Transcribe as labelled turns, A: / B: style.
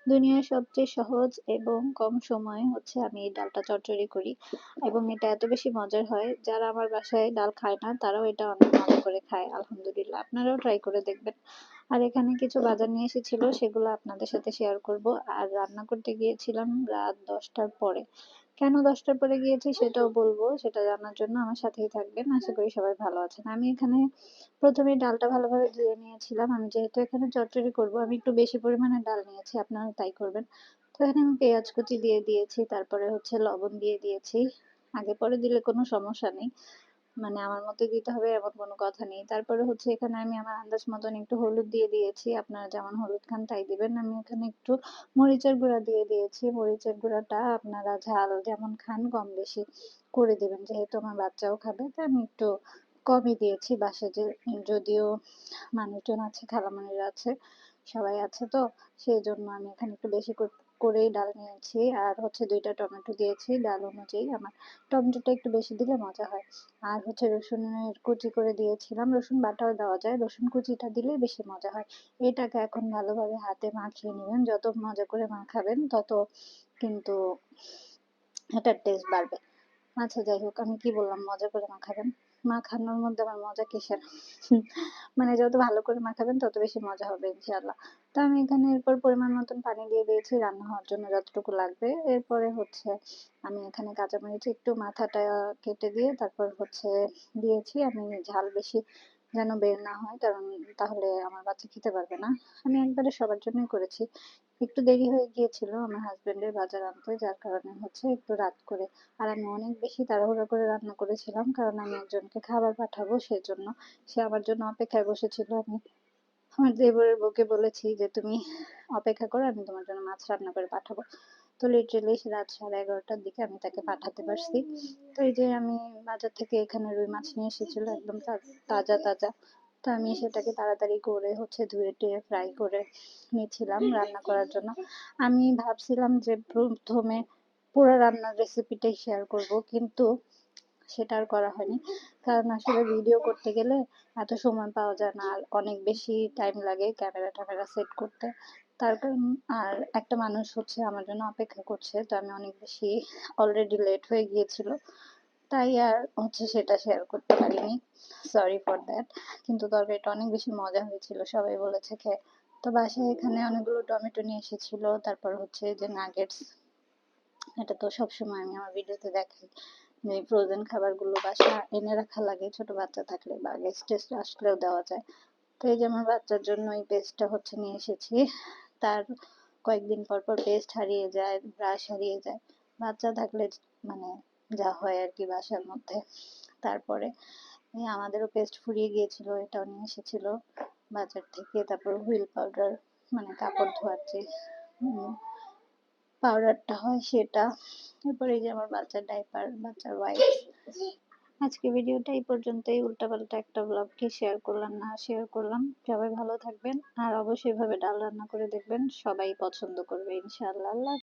A: দুনিয়ার সবচেয়ে সহজ এবং কম সময়ে হচ্ছে আমি এই ডালটা চচ্চড়ি করি এবং এটা এত বেশি মজার হয়, যারা আমার বাসায় ডাল খায় না তারাও এটা অনেক মজা করে খায়। আলহামদুলিল্লাহ, আপনারাও ট্রাই করে দেখবেন। আর এখানে কিছু বাজার নিয়ে এসেছিল, সেগুলো আপনাদের সাথে শেয়ার করব। আর রান্না করতে গিয়েছিলাম রাত 10টার পরে। কেন 10টার পরে গিয়েছি সেটাও বলবো, সেটা জানার জন্য আমার সাথেই থাকবেন। আশা করি সবাই ভালো আছেন। আমি এখানে প্রথমে ডালটা ভালোভাবে ধুয়ে নিয়েছিলাম। আমি যেহেতু এখানে চচ্চড়ি করব, আমি একটু বেশি পরিমাণে ডাল নিয়েছি, আপনারা তাই করবেন। তো এখানে আমি পেঁয়াজ কুচি দিয়ে দিয়েছি, তারপরে হচ্ছে লবণ দিয়ে দিয়েছি। আগে পরে দিলে কোনো সমস্যা নেই, মানে আমার মতে দিতে হবে এমন কোনো কথা নেই। তারপরে হচ্ছে এখানে আমি আমার আন্দাজ মতন একটু হলুদ দিয়ে দিয়েছি, আপনারা যেমন হলুদ খান তাই দিবেন। আমি এখানে একটু মরিচের গুঁড়া দিয়ে দিয়েছি। মরিচের গুঁড়াটা আপনারা ঝাল যেমন খান কম বেশি করে দিবেন, যেহেতু আমার বাচ্চাও খাবে তাই আমি একটু কমই দিয়েছি। বাসায় যে যদিও মানুষজন আছে, খালামণিরা আছে, সবাই আছে, তো সেই জন্য আমি এখানে একটু বেশি করেই ডাল নিয়েছি। আর হচ্ছে 2টা টমেটো দিয়েছি ডাল অনুযায়ী, আমার টমেটোটা একটু বেশি দিলে মজা হয়। আর হচ্ছে রসুনের কুচি করে দিয়েছিলাম, রসুন বাটাও দেওয়া যায়, রসুন কুচিটা দিলে বেশি মজা হয়। এটাকে এখন ভালোভাবে হাতে মাখিয়ে নেবেন, যত মজা করে মাখাবেন তত কিন্তু এটার টেস্ট বাড়বে। আচ্ছা যাই হোক, আমি কি বললাম মজা করে মাখাবেন, মাখানোর মধ্যে আমার মজা কিসের? মানে যত ভালো করে মাখাবেন তত বেশি মজা হবে ইনশাআল্লাহ। তো আমি এখানে এরপর পরিমাণ মতন পানি দিয়ে দিয়েছি রান্না হওয়ার জন্য যতটুকু লাগবে। এরপরে হচ্ছে আমি এখানে কাঁচামরিচ একটু মাথাটা কেটে দিয়ে তারপর হচ্ছে দিয়েছি। আমি ঝাল বেশি যেন বের না হয়, কারণ তাহলে আমার বাচ্চা খেতে পারবে না। আমি একবারে সবার জন্যই করেছি। একটু দেরি হয়ে গিয়েছিল আমার হাজবেন্ডের বাজার আনতে, যার কারণে হচ্ছে একটু রাত করে। আর আমি অনেক বেশি তাড়াহুড়ো করে রান্না করেছিলাম, কারণ আমি একজনকে খাবার পাঠাবো, সেজন্য। সে আমার জন্য অপেক্ষায় বসেছিল। আমি আমার দেবরের বউকে বলেছি যে তুমি অপেক্ষা করো, আমি তোমার জন্য মাছ রান্না করে পাঠাবো। তো লিটারেলি রাত 11:30টার দিকে আমি তাকে পাঠাতে পারছি। তো এই যে আমি বাজার থেকে এখানে রুই মাছ নিয়ে এসেছিল, একদম তাজা তাজা। তো আমি সেটাকে তাড়াতাড়ি করে হচ্ছে ধুয়ে টুয়ে ফ্রাই করে নিচ্ছিলাম রান্না করার জন্য। আমি ভাবছিলাম যে প্রথমে পুরো রান্নার রেসিপিটাই শেয়ার করব, কিন্তু সেটা আর করা হয়নি। কারণ আসলে ভিডিও করতে গেলে এত সময় পাওয়া যায় না, আর অনেক বেশি টাইম লাগে ক্যামেরা ট্যামেরা সেট করতে। তার কারণ আর একটা মানুষ হচ্ছে আমার জন্য অপেক্ষা করছে, তো আমি অনেক বেশি অলরেডি লেট হয়ে গিয়েছিল, তাই আর হচ্ছে সেটা শেয়ার করতে পারিনি। Sorry for that. কিন্তু তরকারিটা অনেক বেশি মজা হয়েছিল, সবাই বলেছে খেয়ে। তো বাসায় এখানে অনেকগুলো টমেটো নিয়ে এসেছিল, তারপর হচ্ছে যে নাগেটস, এটা তো সবসময় আমি আমার ভিডিওতে দেখাই যে ফ্রোজেন খাবারগুলো বাসা এনে রাখা লাগে, ছোট বাচ্চা থাকলে বা গেস্ট টেস্ট আসলেও দেওয়া যায়। তো এই যে আমার বাচ্চার জন্য এই পেস্টটা হচ্ছে নিয়ে এসেছি। তার কয়েকদিন পর পর পেস্ট হারিয়ে যায়, ব্রাশ হারিয়ে যায়, বাচ্চা থাকলে মানে যা হয় আর কি বাসার মধ্যে। তারপরে এই আমাদেরও পেস্ট ফুরিয়ে গিয়েছিল, এটাও নিয়ে এসেছিল বাজার থেকে। তারপর হুইল পাউডার, মানে কাপড় ধোয়ার যে পাউডারটা হয় সেটা। এরপর এই যে আমার বাচ্চার ডাইপার, বাচ্চার ওয়াইপস। আজকে ভিডিওটা এই পর্যন্তই। উল্টাপাল্টা একটা ব্লগকে শেয়ার করলাম না শেয়ার করলাম। সবাই ভালো থাকবেন আর অবশ্যই এভাবে ডাল রান্না করে দেখবেন, সবাই পছন্দ করবে ইনশাআল্লাহ। আল্লাহ